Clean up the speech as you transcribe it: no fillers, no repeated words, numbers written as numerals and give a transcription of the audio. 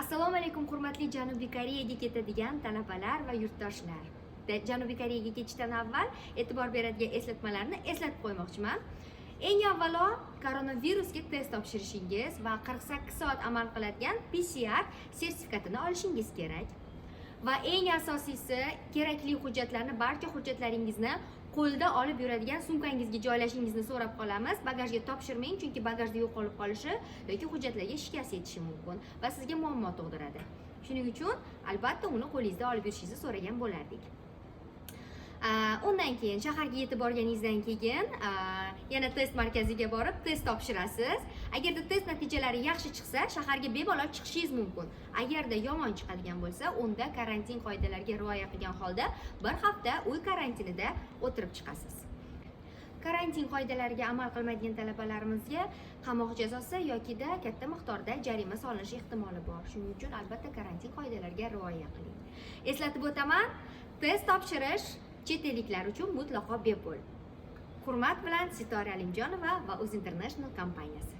Assalomu alaykum hurmatli Janubiy Koreyaga ketadigan talabalar va yurtdoshlar. Janubiy Koreyaga ketishdan avval e'tibor beradigan eslatmalarni eslatib qo'ymoqchiman. Eng avvalo koronavirusga test topshirishingiz va 48 soat amal qiladigan PCR sertifikatini olishingiz kerak. Va eng asosiysi, kerakli hujjatlarni, barcha hujjatlaringizni qo'lda olib yuradigan sumkangizga joylashingizni so'rab qolamiz. Bagajga topshirmang, chunki bagajda yo'qolib qolishi yoki hujjatlarga shikast yetishi mumkin va sizga muammo tug'diradi. Shuning uchun albatta uni qo'lingizda olib yurishingizni so'ragan bo'lardik. Undan keyin shaharga yetib borganingizdan keyin yana test markaziga borib test topshirasiz. Agarda test natijalari yaxshi chiqsa, shaharga bemalol chiqishingiz mumkin. Agarda yomon chiqadigan bo'lsa, unda karantin qoidalariga rioya qilgan holda bir hafta uy karantinida o'tirib chiqasiz. Karantin qoidalariga amal qilmaydigan talabalarimizga qamoq jazosi yokida katta miqdorda jarima solinishi ehtimoli bor. Shuning uchun albatta karantin qoidalariga rioya qiling. Eslatib o'taman, test topshirish chet elliklar uchun mutlaqo bepul. Hurmat bilan Sitora Alimjonova va O'z International kompaniyasi.